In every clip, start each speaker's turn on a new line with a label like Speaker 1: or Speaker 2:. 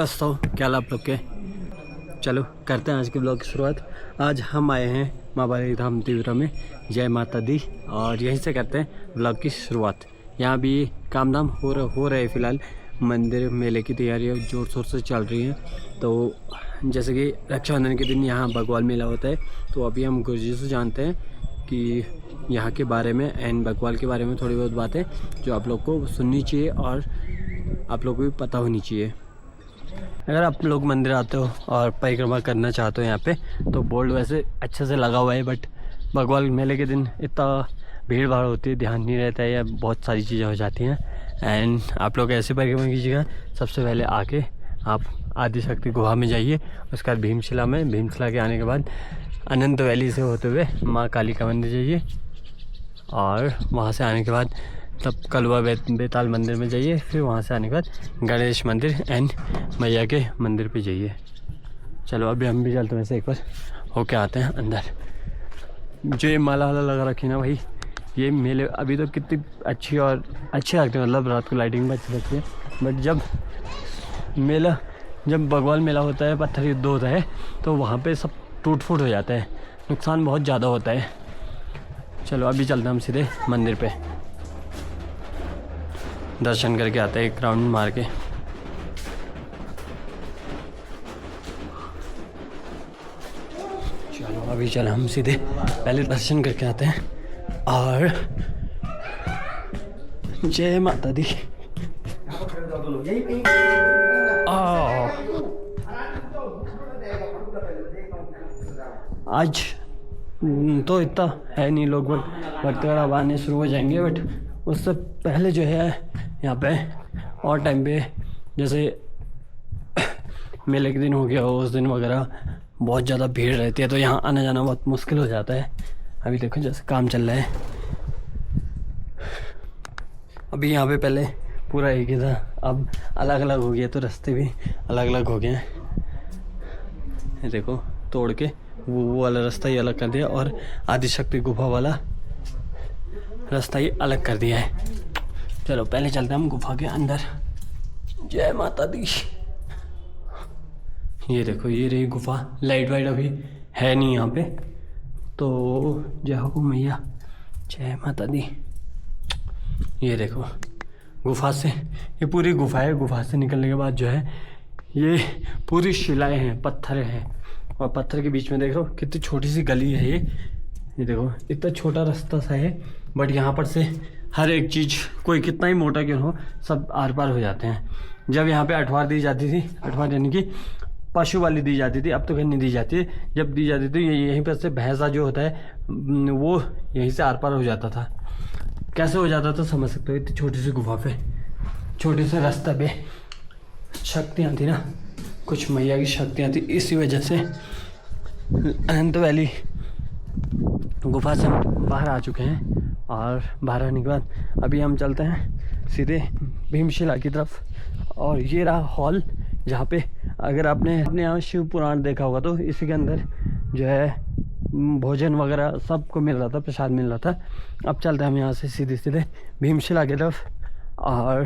Speaker 1: दोस्तों, क्या हाल आप लोग के। चलो करते हैं आज के ब्लॉग की शुरुआत। आज हम आए हैं माँ बाली धाम त्रिपुरा में। जय माता दी। और यहीं से करते हैं ब्लॉग की शुरुआत। यहाँ भी काम धाम हो रहे फ़िलहाल। मंदिर मेले की तैयारियाँ ज़ोर शोर से चल रही हैं। तो जैसे कि रक्षाबंधन के दिन यहाँ बग्वाल मेला होता है, तो अभी हम गुरुजी से जानते हैं कि यहाँ के बारे में एंड बग्वाल के बारे में थोड़ी बहुत बातें जो आप लोग को सुननी चाहिए और आप लोग को भी पता होनी चाहिए। अगर आप लोग मंदिर आते हो और परिक्रमा करना चाहते हो यहाँ पे, तो बोर्ड वैसे अच्छे से लगा हुआ है, बट बग्वाल मेले के दिन इतना भीड़ भाड़ होती है, ध्यान नहीं रहता है या बहुत सारी चीज़ें हो जाती हैं। एंड आप लोग ऐसे परिक्रमा कीजिएगा, सबसे पहले आके आप आदिशक्ति गुहा में जाइए, उसके बाद भीमशिला के आने के बाद अनंत वैली से होते हुए माँ काली का मंदिर जाइए, और वहाँ से आने के बाद तब कलवा बेताल मंदिर में जाइए। फिर वहाँ से आने के बाद गणेश मंदिर एंड मैया के मंदिर पे जाइए। चलो अभी हम भी चलते हैं, वैसे एक बार होके आते हैं अंदर। जो ये माला वाला लगा रखी ना भाई, ये मेले अभी तो कितनी अच्छी लगती है, मतलब रात को लाइटिंग भी अच्छी लगती है। बट जब बग्वाल मेला होता है, पत्थर युद्ध होता है, तो वहाँ पे सब टूट फूट हो जाता है, नुकसान बहुत ज़्यादा होता है। चलो अभी चलते हैं हम सीधे मंदिर पे, दर्शन करके आते हैं, एक राउंड मार के। चलो अभी चलो हम सीधे पहले दर्शन करके आते हैं। और जय माता दी। आज तो इतना है नहीं, लोग वक्त अब आने शुरू हो जाएंगे, बट उससे पहले जो है यहाँ पे और टाइम पे, जैसे मेले के दिन हो गया हो, उस दिन वगैरह बहुत ज़्यादा भीड़ रहती है, तो यहाँ आना जाना बहुत मुश्किल हो जाता है। अभी देखो जैसे काम चल रहा है, अभी यहाँ पे पहले पूरा एक ही था, अब अलग अलग हो गया, तो रास्ते भी अलग अलग हो गए हैं। देखो तोड़ के वो वाला रास्ता ही अलग कर दिया, और आदिशक्ति गुफा वाला रास्ता ही अलग कर दिया है। चलो पहले चलते हैं हम गुफा के अंदर। जय माता दी। ये देखो ये रही गुफा। लाइट वाइट अभी है नहीं यहाँ पे, तो जय हो मैया, जय माता दी। ये देखो गुफा से, ये पूरी गुफा है। गुफा से निकलने के बाद जो है ये पूरी शिलाएं हैं, पत्थर हैं, और पत्थर के बीच में देख रहे हो कितनी छोटी सी गली है ये देखो इतना छोटा रास्ता सा है, बट यहाँ पर से हर एक चीज़, कोई कितना ही मोटा क्यों हो, सब आर पार हो जाते हैं। जब यहाँ पे अठवार दी जाती थी, अठवार यानी कि पशु वाली दी जाती थी, अब तो कहीं नहीं दी जाती है। जब दी जाती थी यहीं पर से भैंसा जो होता है वो यहीं से आर पार हो जाता था। कैसे हो जाता था समझ सकते हो, इतनी छोटी सी गुफा पे, छोटे से रास्ते पे शक्तियाँ थी ना, कुछ मैया की शक्तियाँ थी। इसी वजह से अनंत वैली गुफा से हम बाहर आ चुके हैं, और बाहर आने के बाद अभी हम चलते हैं सीधे भीमशिला की तरफ। और ये रहा हॉल, जहाँ पे अगर आपने अपने यहाँ शिव पुराण देखा होगा, तो इसी के अंदर जो है भोजन वगैरह सबको मिल रहा था, प्रसाद मिल रहा था। अब चलते हैं हम यहाँ से सीधे भीमशिला की तरफ, और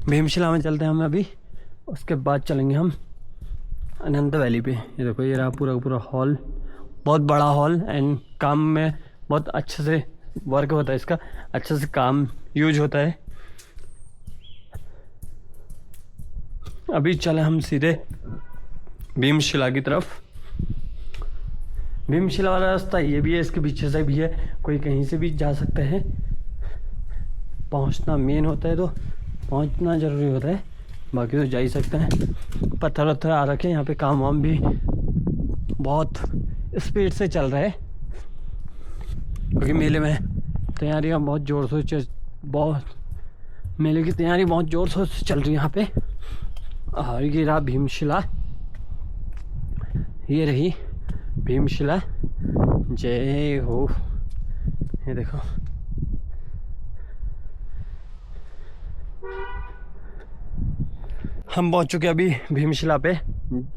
Speaker 1: भीमशिला में चलते हैं हम अभी। उसके बाद चलेंगे हम अनंत वैली पे। ये देखो ये रहा पूरा हॉल, बहुत बड़ा हॉल, एंड काम में बहुत अच्छे से वर्क होता है इसका, अच्छे से काम यूज होता है। अभी चले हम सीधे भीमशिला की तरफ। भीमशिला वाला रास्ता ये भी है, इसके पीछे से भी है, कोई कहीं से भी जा सकता है। पहुंचना मेन होता है, तो पहुंचना ज़रूरी होता है, बाकी तो जा ही सकते हैं। पत्थर वत्थर आ रखे हैं यहाँ पे, काम वाम भी बहुत स्पीड से चल रहा है, क्योंकि मेले में तैयारियाँ बहुत ज़ोर से मेले की तैयारी बहुत ज़ोर शोर से चल रही है यहाँ पे। और ये रहा भीमशिला, ये रही भीमशिला। जय हो। ये देखो हम पहुंच चुके अभी भीमशिला पे।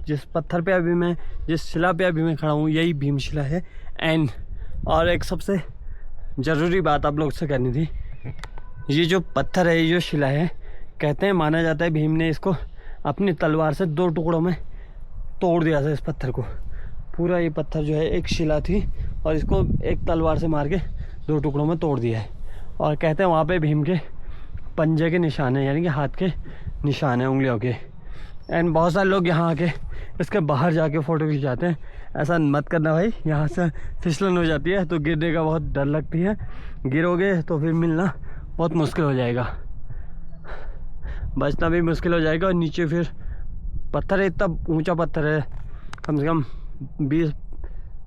Speaker 1: जिस शिला पे अभी मैं खड़ा हूँ, यही भीमशिला है। एंड और एक सबसे ज़रूरी बात आप लोग से करनी थी, ये जो पत्थर है, ये जो शिला है, कहते हैं, माना जाता है भीम ने इसको अपनी तलवार से 2 टुकड़ों में तोड़ दिया था इस पत्थर को। पूरा ये पत्थर जो है एक शिला थी और इसको एक तलवार से मार के 2 टुकड़ों में तोड़ दिया है। और कहते हैं वहाँ पे भीम के पंजे के निशान हैं, यानी कि हाथ के निशान हैं उंगलियों के। एंड बहुत सारे लोग यहाँ आके इसके बाहर जाके फ़ोटो खिंचाते हैं। ऐसा मत करना भाई, यहाँ से फिसलन हो जाती है तो गिरने का बहुत डर लगती है। गिरोगे तो फिर मिलना बहुत मुश्किल हो जाएगा, बचना भी मुश्किल हो जाएगा। और नीचे फिर पत्थर है, इतना ऊंचा पत्थर है, कम से कम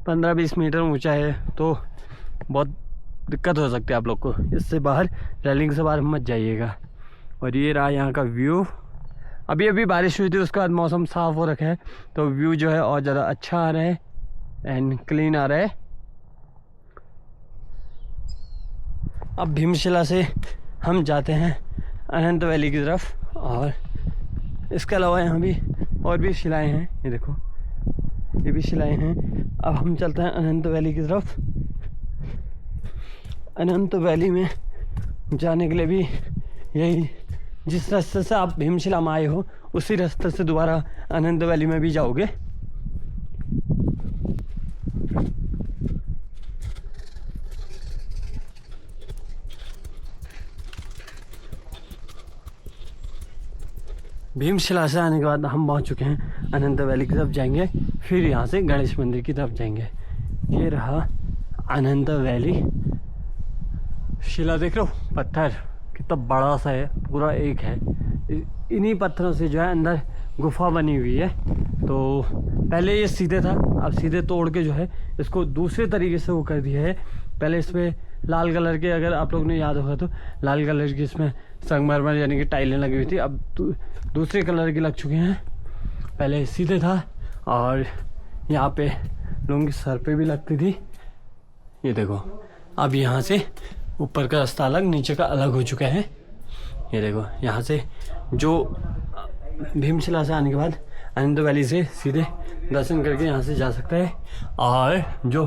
Speaker 1: 15-20 मीटर ऊंचा है, तो बहुत दिक्कत हो सकती है आप लोग को। इससे बाहर, रेलिंग से बाहर मत जाइएगा। और ये रहा यहाँ का व्यू। अभी अभी बारिश हुई थी, उसके बाद मौसम साफ़ हो रखा है तो व्यू जो है और ज़्यादा अच्छा आ रहा है एंड क्लीन आ रहा है। अब भीमशिला से हम जाते हैं अनंत वैली की तरफ। और इसके अलावा यहाँ भी और भी शिलाएँ हैं, ये देखो ये भी शिलाएँ हैं। अब हम चलते हैं अनंत वैली की तरफ। अनंत वैली में जाने के लिए भी यही, जिस रास्ते से आप भीमशिला में आए हो उसी रास्ते से दोबारा अनंत वैली में भी जाओगे। भीमशिला से आने के बाद हम पहुंच चुके हैं अनंत वैली की तरफ जाएंगे, फिर यहाँ से गणेश मंदिर की तरफ जाएंगे। ये रहा अनंत वैली। शिला देख रहे हो, पत्थर कितना बड़ा सा है, पूरा एक है। इन्हीं पत्थरों से जो है अंदर गुफा बनी हुई है। तो पहले ये सीधे था, अब सीधे तोड़ के जो है इसको दूसरे तरीके से वो कर दिया है। पहले इसमें लाल कलर के, अगर आप लोग ने याद होगा तो लाल कलर की इसमें संगमरमर यानी कि टाइलें लगी हुई थी, अब दूसरे कलर की लग चुके हैं। पहले सीधे था और यहाँ पे लोगों के सर पे भी लगती थी। ये देखो, अब यहाँ से ऊपर का रास्ता अलग, नीचे का अलग हो चुका है। ये देखो, यहाँ से जो भीमशिला से आने के बाद अनंत वैली से सीधे दर्शन करके यहाँ से जा सकता है, और जो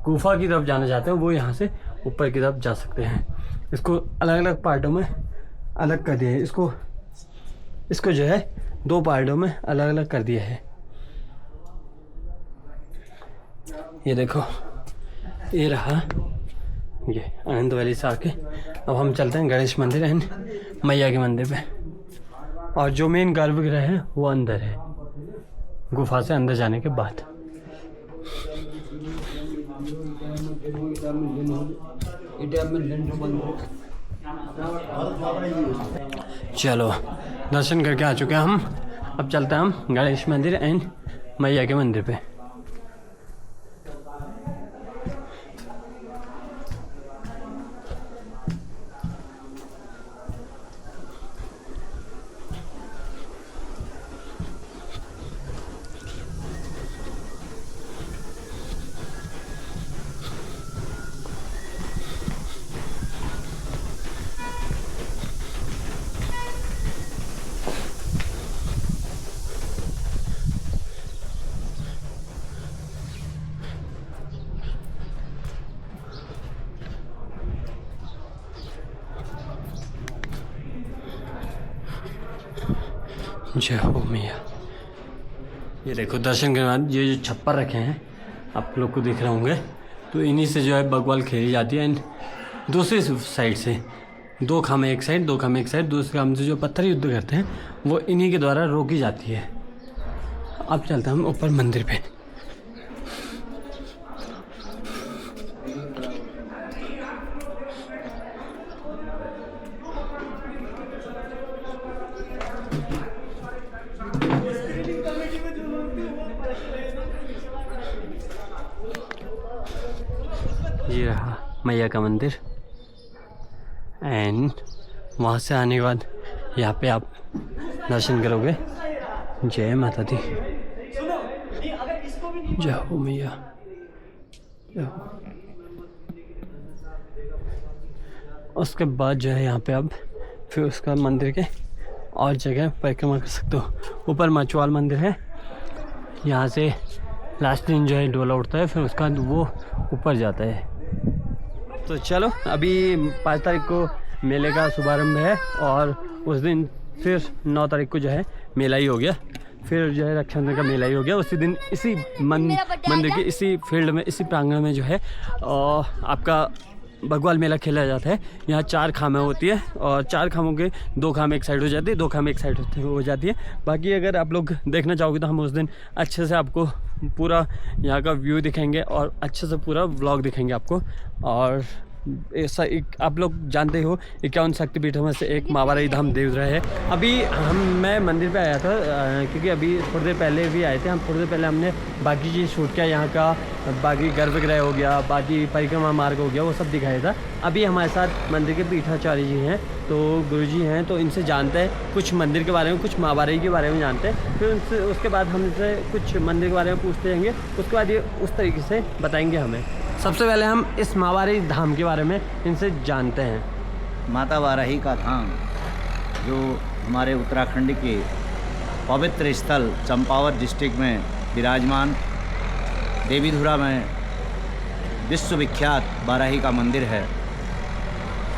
Speaker 1: गुफा की तरफ जाना चाहते हैं वो यहाँ से ऊपर की तरफ जा सकते हैं। इसको अलग अलग पार्टों में अलग कर दिया है, इसको जो है 2 पार्टों में अलग अलग कर दिया है। ये देखो, ये रहा ये अनंत वैली से आके। अब हम चलते हैं गणेश मंदिर एंड मैया के मंदिर पे। और जो मेन गर्भगृह है वो अंदर है, गुफा से अंदर जाने के बाद। चलो, दर्शन करके आ चुके हैं हम। अब चलते हैं हम गणेश मंदिर एंड मैया के मंदिर पे। जय हो मैया। ये देखो, दर्शन के बाद ये जो छप्पर रखे हैं आप लोग को दिख रहे होंगे, तो इन्हीं से जो है बकवाल खेली जाती है। एंड दूसरी साइड से 2 खामे एक साइड, 2 खामे एक साइड, दूसरे खामे से जो पत्थर युद्ध करते हैं वो इन्हीं के द्वारा रोकी जाती है। अब चलते हैं हम ऊपर मंदिर पे। ये रहा मैया का मंदिर। एंड वहाँ से आने के बाद यहाँ पे आप दर्शन करोगे। जय माता दी, जय हो मैया, जय हो। उसके बाद जो है यहाँ पे आप फिर उसका मंदिर के और जगह परिक्रमा कर सकते हो। ऊपर मचवाल मंदिर है, यहाँ से लास्ट दिन जो है डोला उठता है, फिर उसका वो ऊपर जाता है। तो चलो, अभी 5 तारीख को मेले का शुभारंभ है और उस दिन फिर 9 तारीख को जो है मेला ही हो गया, फिर जो है रक्षाबंधन का मेला ही हो गया। उसी दिन इसी मंदिर के इसी फील्ड में, इसी प्रांगण में जो है आपका बग्वाल मेला खेला जाता है। यहाँ 4 खामें होती है और 4 खामों के 2 खामें एक साइड हो जाती है, 2 खामें एक साइड हो जाती है। बाकी अगर आप लोग देखना चाहोगे तो हम उस दिन अच्छे से आपको पूरा यहाँ का व्यू दिखाएंगे और अच्छे से पूरा व्लॉग दिखाएंगे आपको। और ऐसा एक आप लोग जानते हो 51 शक्तिपीठों में से एक मावाराही धाम देवधरा है। अभी मैं मंदिर पे आया था क्योंकि अभी थोड़ी देर पहले भी आए थे हम। थोड़ी देर पहले हमने बाकी चीज़ शूट किया, यहाँ का बाकी गर्भगृह हो गया, बाकी परिक्रमा मार्ग हो गया, वो सब दिखाया था। अभी हमारे साथ मंदिर के पीठाचार्य जी हैं, तो गुरु जी हैं, तो इनसे जानते हैं कुछ मंदिर के बारे में, कुछ मावाराही के बारे में जानते हैं। फिर उनसे उसके बाद हम इनसे कुछ मंदिर के बारे में पूछते रहेंगे, उसके बाद ये उस तरीके से बताएंगे हमें। सबसे पहले हम इस मावाराही धाम के बारे में इनसे जानते हैं।
Speaker 2: माता वाराही का धाम जो हमारे उत्तराखंड के पवित्र स्थल चंपावत डिस्ट्रिक्ट में विराजमान देवीधुरा में विश्वविख्यात वाराही का मंदिर है।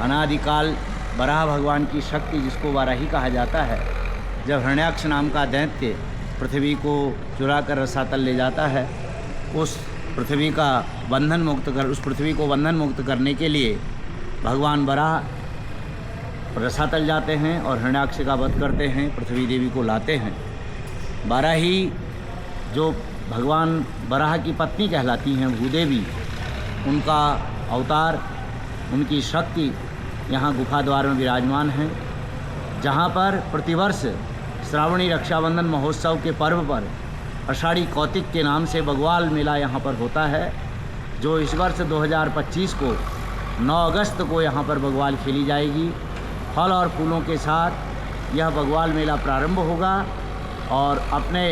Speaker 2: अनादिकाल वराह भगवान की शक्ति, जिसको वाराही कहा जाता है, जब हिरण्याक्ष नाम का दैत्य पृथ्वी को चुरा कर रसातल ले जाता है, उस पृथ्वी को बंधन मुक्त करने के लिए भगवान वराह रसातल जाते हैं और हिरण्याक्ष का वध करते हैं, पृथ्वी देवी को लाते हैं। वाराही जो भगवान वराह की पत्नी कहलाती हैं, भूदेवी, उनका अवतार, उनकी शक्ति यहाँ गुफा द्वार में विराजमान है, जहाँ पर प्रतिवर्ष श्रावणी रक्षाबंधन महोत्सव के पर्व पर आषाढ़ी कौतिक के नाम से बग्वाल मेला यहाँ पर होता है, जो इस वर्ष 2025 को 9 अगस्त को यहाँ पर बग्वाल खेली जाएगी। फल और फूलों के साथ यह बग्वाल मेला प्रारंभ होगा और अपने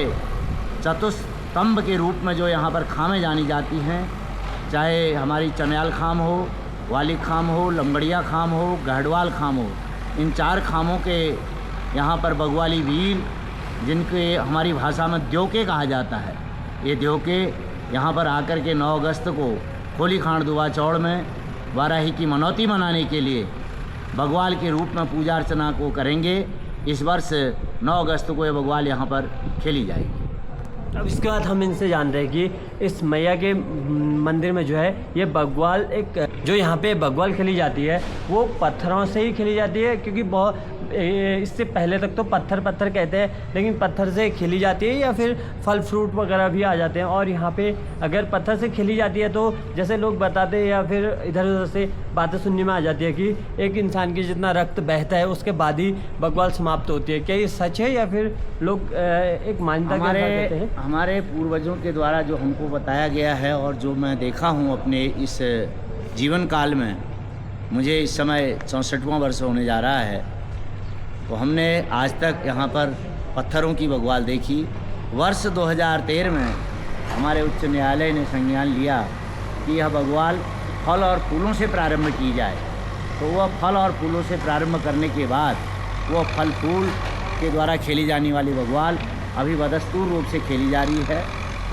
Speaker 2: चतुस्तंभ के रूप में जो यहाँ पर खामें जानी जाती हैं, चाहे हमारी चन्याल खाम हो, वाली खाम हो, लंगड़िया खाम हो, गहडवाल खाम हो, इन 4 खामों के यहाँ पर बग्वाली वीर, जिनके हमारी भाषा में द्योके कहा जाता है, ये द्योके यहाँ पर आकर के 9 अगस्त को खोली खांड दुआ चौड़ में वाराही की मनौती मनाने के लिए बग्वाल के रूप में पूजा अर्चना को करेंगे। इस वर्ष 9 अगस्त को ये बग्वाल यहाँ पर खेली जाएगी।
Speaker 1: अब इसके बाद हम इनसे जान रहे हैं कि इस मैया के मंदिर में जो है ये बग्वाल, एक जो यहाँ पे बग्वाल खेली जाती है वो पत्थरों से ही खेली जाती है, क्योंकि बहुत इससे पहले तक तो पत्थर कहते हैं, लेकिन पत्थर से खेली जाती है या फिर फल फ्रूट वगैरह भी आ जाते हैं। और यहाँ पे अगर पत्थर से खेली जाती है तो जैसे लोग बताते हैं या फिर इधर उधर से बातें सुनने में आ जाती है कि एक इंसान की जितना रक्त बहता है उसके बाद ही बग्वाल समाप्त होती है। क्या ये सच है या फिर लोग एक मान्यता के साथ कहते हैं?
Speaker 2: हमारे पूर्वजों के द्वारा जो हमको बताया गया है और जो मैं देखा हूँ अपने इस जीवन काल में, मुझे इस समय 64वां वर्ष होने जा रहा है, तो हमने आज तक यहाँ पर पत्थरों की बग्वाल देखी। वर्ष 2013 में हमारे उच्च न्यायालय ने संज्ञान लिया कि यह बग्वाल फल और फूलों से प्रारंभ की जाए, तो वह फल और फूलों से प्रारंभ करने के बाद वह फल फूल के द्वारा खेली जाने वाली बग्वाल अभी बदस्तूर रूप से खेली जा रही है।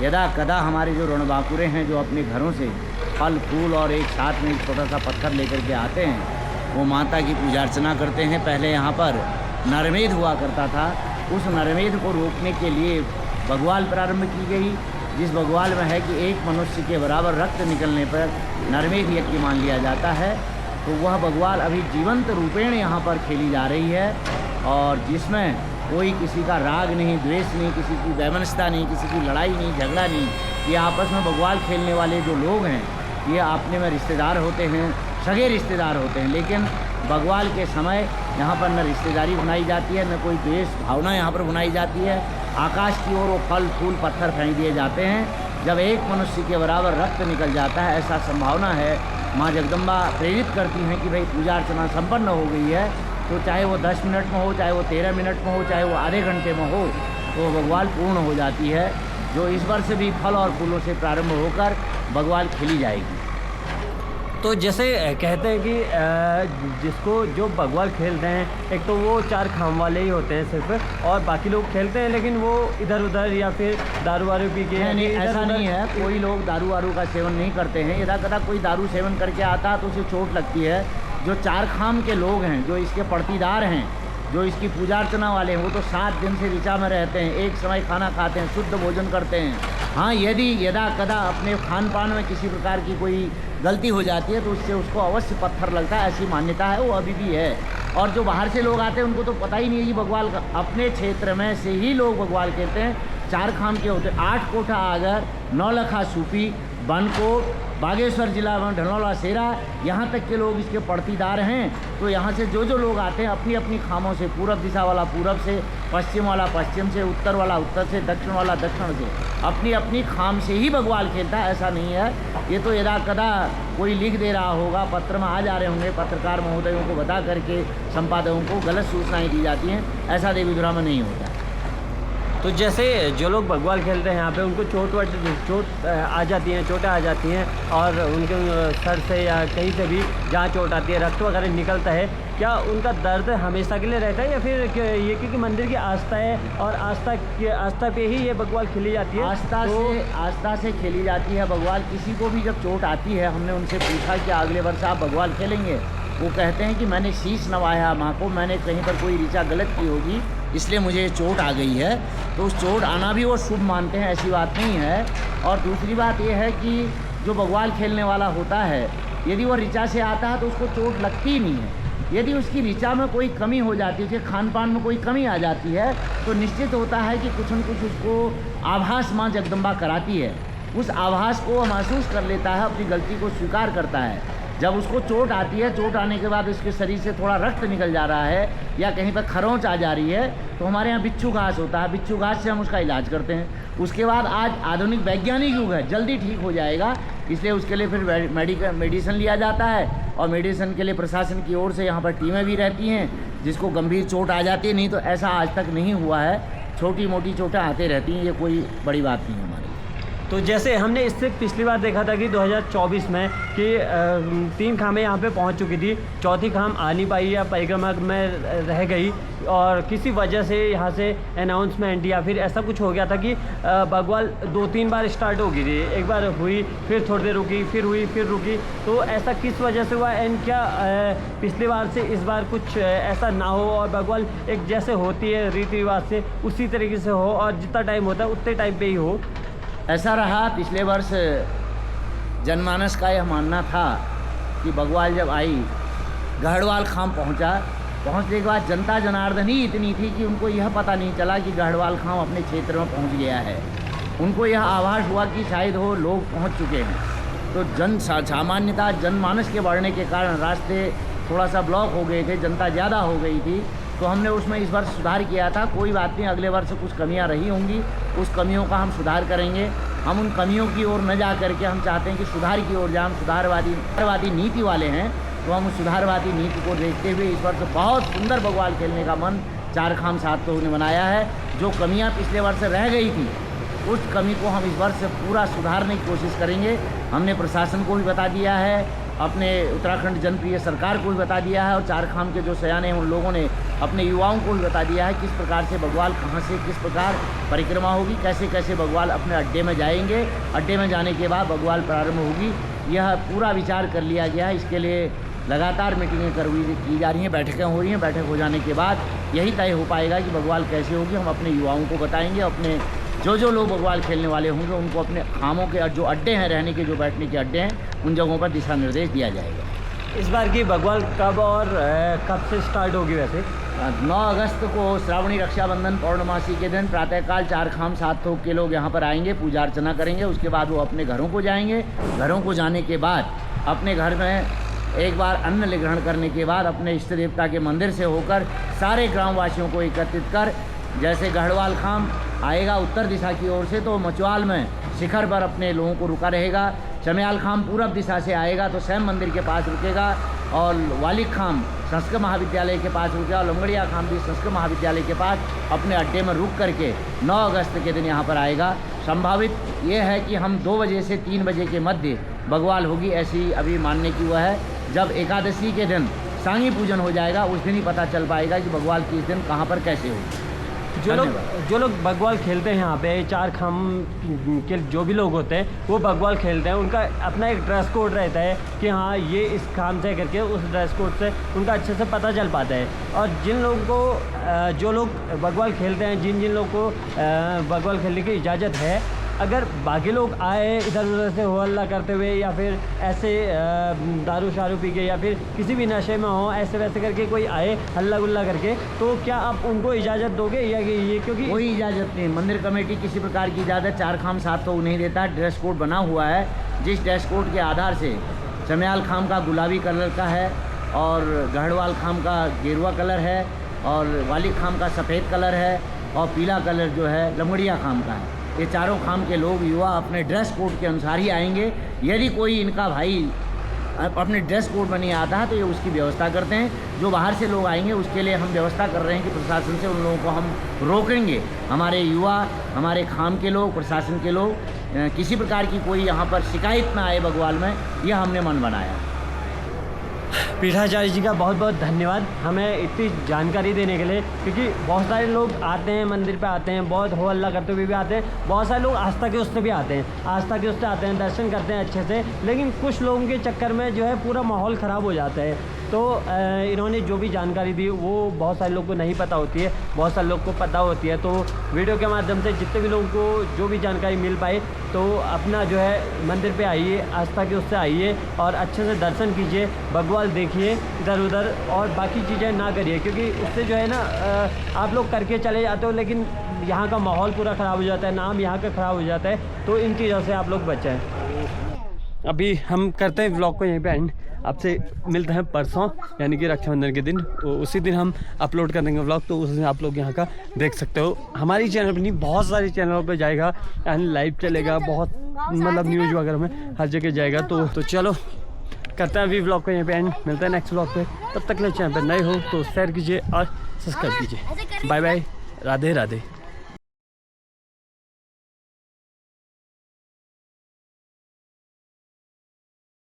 Speaker 2: यदा कदा हमारे जो रणबांकुरे हैं, जो अपने घरों से फल फूल और एक साथ में एक छोटा सा पत्थर लेकर के आते हैं, वो माता की पूजा अर्चना करते हैं। पहले यहाँ पर नरमेध हुआ करता था, उस नरमेध को रोकने के लिए बग्वाल प्रारंभ की गई, जिस बग्वाल में है कि एक मनुष्य के बराबर रक्त निकलने पर नरमेध यज्ञ मान लिया जाता है। तो वह बग्वाल अभी जीवंत रूपेण यहाँ पर खेली जा रही है, और जिसमें कोई किसी का राग नहीं, द्वेष नहीं, किसी की वैमनस्यता नहीं, किसी की लड़ाई नहीं, झगड़ा नहीं। ये आपस में बग्वाल खेलने वाले जो लोग हैं, ये अपने में रिश्तेदार होते हैं, सगे रिश्तेदार होते हैं, लेकिन बग्वाल के समय यहाँ पर न रिश्तेदारी बनाई जाती है, न कोई द्वेष भावना यहाँ पर बनाई जाती है। आकाश की ओर वो फल फूल पत्थर फेंक दिए जाते हैं। जब एक मनुष्य के बराबर रक्त निकल जाता है, ऐसा संभावना है, माँ जगदम्बा प्रेरित करती हैं कि भाई पूजा अर्चना संपन्न हो गई है, तो चाहे वो 10 मिनट में हो, चाहे वो 13 मिनट में हो, चाहे वो आधे घंटे में हो, तो बग्वाल पूर्ण हो जाती है, जो इस वर्ष भी फल और फूलों से प्रारंभ होकर बग्वाल खेली जाएगी।
Speaker 1: तो जैसे कहते हैं कि जिसको जो बग्वाल खेलते हैं, एक तो वो 4 खाम वाले ही होते हैं सिर्फ, और बाकी लोग खेलते हैं लेकिन वो इधर उधर या फिर दारू वारू पी के।
Speaker 2: नहीं, ऐसा नहीं है, कोई लोग दारू वारू का सेवन नहीं करते हैं। यदा कदा कोई दारू सेवन करके आता है तो उसे चोट लगती है। जो 4 खाम के लोग हैं, जो इसके पड़तीदार हैं, जो इसकी पूजा अर्चना वाले हैं वो तो 7 दिन से ऋचा में रहते हैं, एक समय खाना खाते हैं, शुद्ध भोजन करते हैं। हाँ, यदि यदा कदा अपने खान पान में किसी प्रकार की कोई गलती हो जाती है तो उससे उसको अवश्य पत्थर लगता है, ऐसी मान्यता है, वो अभी भी है। और जो बाहर से लोग आते हैं उनको तो पता ही नहीं है कि बग्वाल का, अपने क्षेत्र में से ही लोग बग्वाल कहते हैं। 4 खाम के होते हैं, 8 कोठा आगर, 9 लखा सूपी, बनकोट, बागेश्वर जिला में ढनौला सेरा, यहाँ तक के लोग इसके पड़तीदार हैं। तो यहाँ से जो लोग आते हैं अपनी अपनी खामों से, पूरब दिशा वाला पूरब से, पश्चिम वाला पश्चिम से, उत्तर वाला उत्तर से, दक्षिण वाला दक्षिण से, अपनी अपनी खाम से ही बग्वाल खेलता है। ऐसा नहीं है, ये तो यदा कदा कोई लिख दे रहा होगा, पत्र में आ जा रहे होंगे, पत्रकार महोदयों को बता करके संपादकों को गलत सूचनाएँ दी जाती हैं। ऐसा देवीधुरा में नहीं होता।
Speaker 1: तो जैसे जो लोग बग्वाल खेलते हैं यहाँ पे उनको चोट आ जाती है, चोटें आ जाती हैं और उनके सर से या कहीं से भी जहाँ चोट आती है, रक्त वगैरह निकलता है, क्या उनका दर्द हमेशा के लिए रहता है या फिर ये क्योंकि मंदिर की आस्था है और आस्था पे ही ये बग्वाल खेली जाती है?
Speaker 2: आस्था से खेली जाती है बग्वाल। किसी को भी जब चोट आती है, हमने उनसे पूछा कि अगले वर्ष आप बग्वाल खेलेंगे, वो कहते हैं कि मैंने शीश नवाया माँ को, मैंने कहीं पर कोई ऋचा गलत की होगी इसलिए मुझे चोट आ गई है। तो उस चोट आना भी वो शुभ मानते हैं, ऐसी बात नहीं है। और दूसरी बात ये है कि जो बग्वाल खेलने वाला होता है, यदि वो ऋचा से आता है तो उसको चोट लगती ही नहीं है। यदि उसकी ऋचा में कोई कमी हो जाती है, उसके खान पान में कोई कमी आ जाती है, तो निश्चित होता है कि कुछ न कुछ उसको आभास माँ जगदम्बा कराती है। उस आभास को वो महसूस कर लेता है, अपनी गलती को स्वीकार करता है। जब उसको चोट आती है, चोट आने के बाद उसके शरीर से थोड़ा रक्त निकल जा रहा है या कहीं पर खरोंच आ जा रही है, तो हमारे यहाँ बिच्छू घास होता है, बिच्छू घास से हम उसका इलाज करते हैं। उसके बाद आज आधुनिक वैज्ञानिक युग है, जल्दी ठीक हो जाएगा, इसलिए उसके लिए फिर मेडिसिन लिया जाता है। और मेडिसिन के लिए प्रशासन की ओर से यहाँ पर टीमें भी रहती हैं, जिसको गंभीर चोट आ जाती है। नहीं तो ऐसा आज तक नहीं हुआ है, छोटी मोटी चोटें आते रहती हैं, ये कोई बड़ी बात नहीं है हमारी।
Speaker 1: तो जैसे हमने इससे पिछली बार देखा था कि 2024 में कि 3 खामें यहाँ पे पहुँच चुकी थी, चौथी खाम आ नहीं पाई या परिक्रमा में रह गई और किसी वजह से यहाँ से अनाउंसमेंट या फिर ऐसा कुछ हो गया था कि बग्वाल 2-3 बार स्टार्ट हो गई थी। एक बार हुई, फिर थोड़ी देर रुकी, फिर हुई, फिर रुकी। तो ऐसा किस वजह से हुआ एंड क्या पिछली बार से इस बार कुछ ऐसा ना हो और बग्वाल एक जैसे होती है रीति रिवाज से उसी तरीके से हो और जितना टाइम होता है उतने टाइम पर ही हो?
Speaker 2: ऐसा रहा। पिछले वर्ष जनमानस का यह मानना था कि बग्वाल जब आई, गढ़वाल खाम पहुंचने के बाद जनता जनार्दन ही इतनी थी कि उनको यह पता नहीं चला कि गढ़वाल खाम अपने क्षेत्र में पहुंच गया है। उनको यह आभास हुआ कि शायद वो लोग पहुंच चुके हैं। तो सामान्यतः जनमानस के बढ़ने के कारण रास्ते थोड़ा सा ब्लॉक हो गए थे, जनता ज़्यादा हो गई थी। तो हमने उसमें इस वर्ष सुधार किया था। कोई बात नहीं, अगले वर्ष कुछ कमियां रही होंगी, उस कमियों का हम सुधार करेंगे। हम उन कमियों की ओर न जा करके हम चाहते हैं कि सुधार की ओर जाए। हम सुधारवादी नीति वाले हैं, तो हम उस सुधारवादी नीति को देखते हुए इस वर्ष बहुत सुंदर बग्वाल खेलने का मन 4 खाम 7 तो ने बनाया है। जो कमियाँ पिछले वर्ष रह गई थी, उस कमी को हम इस वर्ष पूरा सुधारने की कोशिश करेंगे। हमने प्रशासन को भी बता दिया है, अपने उत्तराखंड जनप्रिय सरकार को भी बता दिया है और 4 खाम के जो सयाने हैं उन लोगों ने अपने युवाओं को भी बता दिया है किस प्रकार से बग्वाल कहाँ से किस प्रकार परिक्रमा होगी, कैसे कैसे बग्वाल अपने अड्डे में जाएंगे, अड्डे में जाने के बाद बग्वाल प्रारंभ होगी। यह पूरा विचार कर लिया गया है। इसके लिए लगातार मीटिंगें की जा रही हैं, बैठकें हो रही हैं। बैठक हो जाने के बाद यही तय हो पाएगा कि बग्वाल कैसे होगी। हम अपने युवाओं को बताएंगे, अपने जो लोग बग्वाल खेलने वाले होंगे उनको अपने खामों के जो अड्डे हैं, रहने के जो बैठने के अड्डे हैं, उन जगहों पर दिशा निर्देश दिया जाएगा।
Speaker 1: इस बार की बग्वाल कब और कब से स्टार्ट होगी? वैसे
Speaker 2: 9 अगस्त को श्रावणी रक्षाबंधन पौर्णमासी के दिन प्रातःकाल 4 खाम 7 थोक के लोग यहाँ पर आएंगे, पूजा अर्चना करेंगे। उसके बाद वो अपने घरों को जाएंगे। घरों को जाने के बाद अपने घर में एक बार अन्न ग्रहण करने के बाद अपने इष्ट देवता के मंदिर से होकर सारे ग्रामवासियों को एकत्रित कर, जैसे गढ़वाल खाम आएगा उत्तर दिशा की ओर से, तो मचवाल में शिखर पर अपने लोगों को रुका रहेगा। चमयाल खाम पूरब दिशा से आएगा तो स्वयं मंदिर के पास रुकेगा और वालिक खाम संस्कृत महाविद्यालय के पास रुकेगा। लंगड़िया खाम भी संस्कृत महाविद्यालय के पास अपने अड्डे में रुक करके 9 अगस्त के दिन यहाँ पर आएगा। संभावित ये है कि हम 2 बजे से 3 बजे के मध्य बग्वाल होगी, ऐसी अभी मानने की हुआ है। जब एकादशी के दिन सांगी पूजन हो जाएगा, उस दिन ही पता चल पाएगा कि बग्वाल किस दिन कहाँ पर कैसे होगी।
Speaker 1: जो लोग बगवाल खेलते हैं यहाँ पे, चार खाम के जो भी लोग होते हैं वो बगवाल खेलते हैं, उनका अपना एक ड्रेस कोड रहता है कि हाँ ये इस खाम से करके उस ड्रेस कोड से उनका अच्छे से पता चल पाता है। और जिन लोगों को जो लोग बगवाल खेलते हैं, जिन लोगों को बगवाल खेलने की इजाज़त है, अगर बाकी लोग आए इधर उधर से हो हल्ला करते हुए या फिर ऐसे दारू शारू पी के या फिर किसी भी नशे में हो, ऐसे वैसे करके कोई आए हल्ला गुल्ला करके, तो क्या आप उनको इजाज़त दोगे या कि ये, क्योंकि
Speaker 2: कोई इजाज़त नहीं, मंदिर कमेटी किसी प्रकार की इजाज़त चार खाम साथ तो नहीं देता। ड्रेस कोड बना हुआ है, जिस ड्रेस कोड के आधार से चमयाल खाम का गुलाबी कलर का है और गढ़वाल खाम का गेरुआ कलर है और वाली खाम का सफ़ेद कलर है और पीला कलर जो है लंगड़िया खाम का है। ये चारों खाम के लोग युवा अपने ड्रेस कोड के अनुसार ही आएंगे। यदि कोई इनका भाई अपने ड्रेस कोड में नहीं आता है तो ये उसकी व्यवस्था करते हैं। जो बाहर से लोग आएंगे उसके लिए हम व्यवस्था कर रहे हैं कि प्रशासन से उन लोगों को हम रोकेंगे। हमारे युवा, हमारे खाम के लोग, प्रशासन के लोग, किसी प्रकार की कोई यहाँ पर शिकायत ना आए बगवाल में, यह हमने मन बनाया।
Speaker 1: पीठाचार्य जी का बहुत बहुत धन्यवाद हमें इतनी जानकारी देने के लिए, क्योंकि बहुत सारे लोग आते हैं मंदिर पे आते हैं, बहुत हो हल्ला करते हुए भी आते हैं, बहुत सारे लोग आस्था के उससे भी आते हैं, आस्था के उससे आते हैं, दर्शन करते हैं अच्छे से, लेकिन कुछ लोगों के चक्कर में जो है पूरा माहौल ख़राब हो जाता है। तो इन्होंने जो भी जानकारी दी वो बहुत सारे लोग को नहीं पता होती है, बहुत सारे लोग को पता होती है। तो वीडियो के माध्यम से जितने भी लोगों को जो भी जानकारी मिल पाए तो अपना जो है मंदिर पे आइए, आस्था के उससे आइए और अच्छे से दर्शन कीजिए, बगवाल देखिए इधर उधर, और बाकी चीज़ें ना करिए, क्योंकि उससे जो है ना आप लोग करके चले जाते हो लेकिन यहाँ का माहौल पूरा ख़राब हो जाता है, नाम यहाँ का ख़राब हो जाता है। तो इन चीज़ों से आप लोग बचें। अभी हम करते हैं व्लॉग को यहीं पे एंड, आपसे मिलते हैं परसों यानी कि रक्षाबंधन के दिन, तो उसी दिन हम अपलोड कर देंगे व्लॉग, तो उस दिन आप लोग यहाँ का देख सकते हो। हमारी चैनल पर नहीं, बहुत सारे चैनलों पे जाएगा एंड लाइव चलेगा, बहुत मतलब न्यूज़ वगैरह में हर जगह जाएगा। तो चलो करते हैं अभी व्लॉग को यहीं पे एंड, मिलते हैं नेक्स्ट व्लॉग पे। तब तक ले चैनल पर नए हो तो शेयर कीजिए और सब्सक्राइब कीजिए। Bye bye, Radhe Radhe.